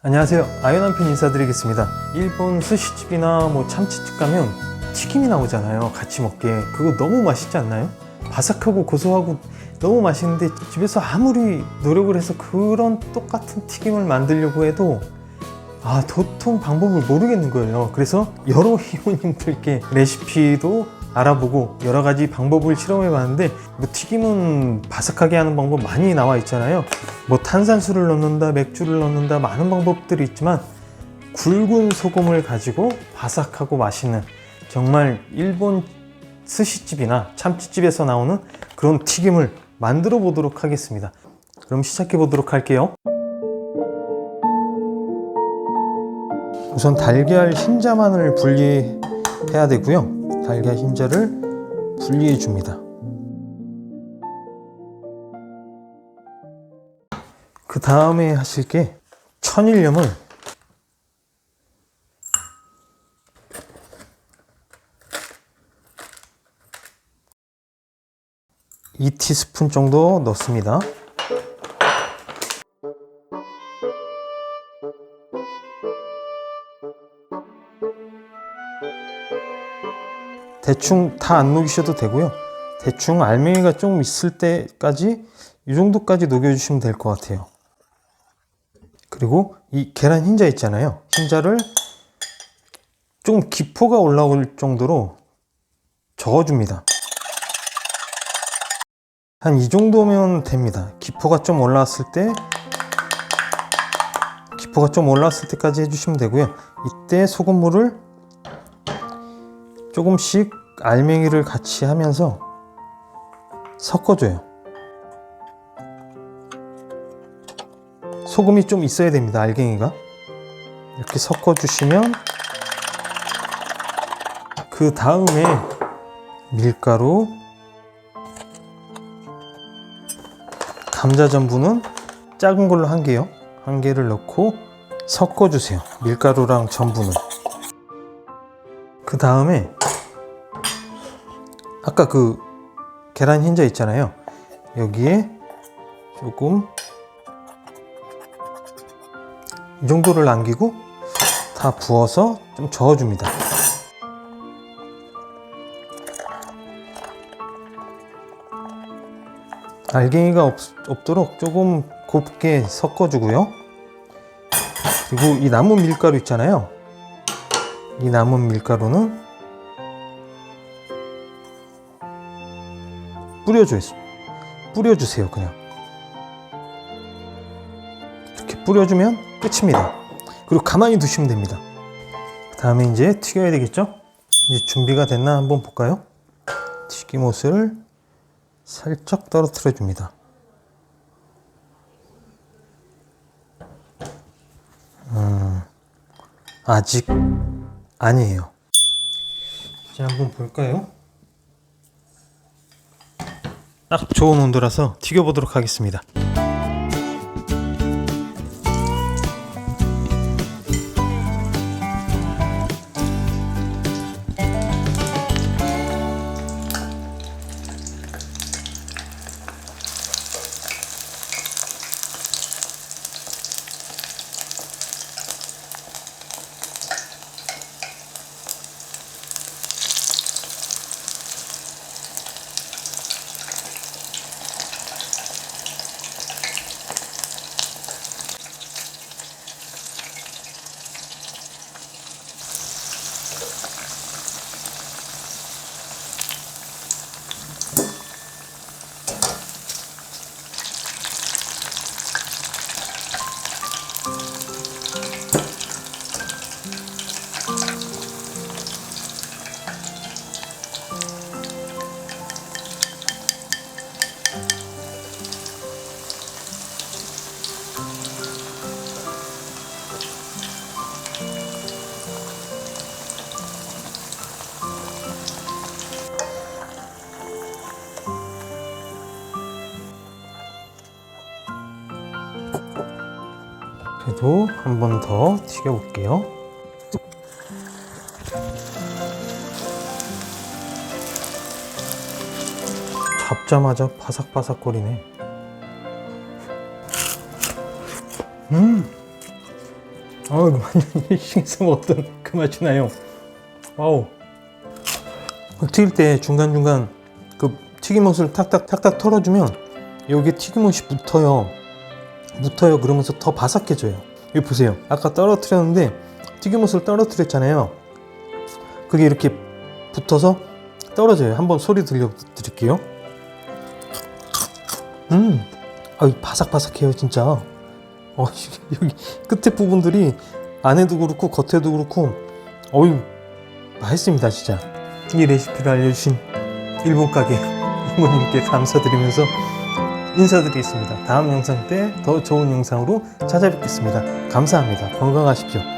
안녕하세요. 아연한편 인사드리겠습니다. 일본 스시집이나 참치집 가면 튀김이 나오잖아요. 같이 먹기에. 그거 너무 맛있지 않나요? 바삭하고 고소하고 너무 맛있는데 집에서 아무리 노력을 해서 그런 똑같은 튀김을 만들려고 해도 도통 방법을 모르겠는 거예요. 그래서 여러 이모님들께 레시피도 알아보고 여러 가지 방법을 실험해 봤는데 튀김은 바삭하게 하는 방법 많이 나와 있잖아요. 탄산수를 넣는다, 맥주를 넣는다, 많은 방법들이 있지만 굵은 소금을 가지고 바삭하고 맛있는, 정말 일본 스시집이나 참치집에서 나오는 그런 튀김을 만들어 보도록 하겠습니다. 그럼 시작해 보도록 할게요. 우선 달걀 흰자만을 분리해야 되고요. 달걀 흰자를 분리해 줍니다. 그 다음에 하실 게 천일염을 (2티스푼) 정도 넣습니다. 대충 다 안 녹이셔도 되고요. 대충 알맹이가 좀 있을 때까지 이 정도까지 녹여주시면 될 것 같아요. 그리고 이 계란 흰자 있잖아요. 흰자를 좀 기포가 올라올 정도로 저어줍니다. 한 이 정도면 됩니다. 기포가 좀 올라왔을 때까지 해주시면 되고요. 이때 소금물을 조금씩 알맹이를 같이 하면서 섞어줘요. 소금이 좀 있어야 됩니다. 알갱이가 이렇게 섞어주시면, 그 다음에 밀가루, 감자 전분은 작은 걸로 한 개를 넣고 섞어주세요. 밀가루랑 전분을. 그 다음에 아까 그 계란 흰자 있잖아요. 여기에 조금 이 정도를 남기고 다 부어서 좀 저어줍니다. 알갱이가 없도록 조금 곱게 섞어주고요. 그리고 이 남은 밀가루 있잖아요. 이 남은 밀가루는 뿌려주세요. 그냥 이렇게 뿌려주면 끝입니다. 그리고 가만히 두시면 됩니다. 그 다음에 이제 튀겨야 되겠죠? 이제 준비가 됐나 한번 볼까요? 튀김옷을 살짝 떨어뜨려 줍니다. 아직 아니에요. 이제 한번 볼까요? 딱 좋은 온도라서 튀겨보도록 하겠습니다. 그래도 한 번 더 튀겨볼게요. 잡자마자 바삭바삭거리네. 완전히 싱에서 먹던 그 맛이 나요. 와우. 튀길 때 중간중간 그 튀김옷을 탁탁 털어주면 여기에 튀김옷이 붙어요. 그러면서 더 바삭해져요. 여기 보세요. 아까 떨어뜨렸는데 튀김옷을 떨어뜨렸잖아요. 그게 이렇게 붙어서 떨어져요. 한번 소리 들려드릴게요. 바삭바삭해요 진짜. 여기 끝에 부분들이 안에도 그렇고 겉에도 그렇고 맛있습니다 진짜. 이 레시피를 알려주신 일본 가게 이모님께 감사드리면서 인사드리겠습니다. 다음 영상 때 더 좋은 영상으로 찾아뵙겠습니다. 감사합니다. 건강하십시오.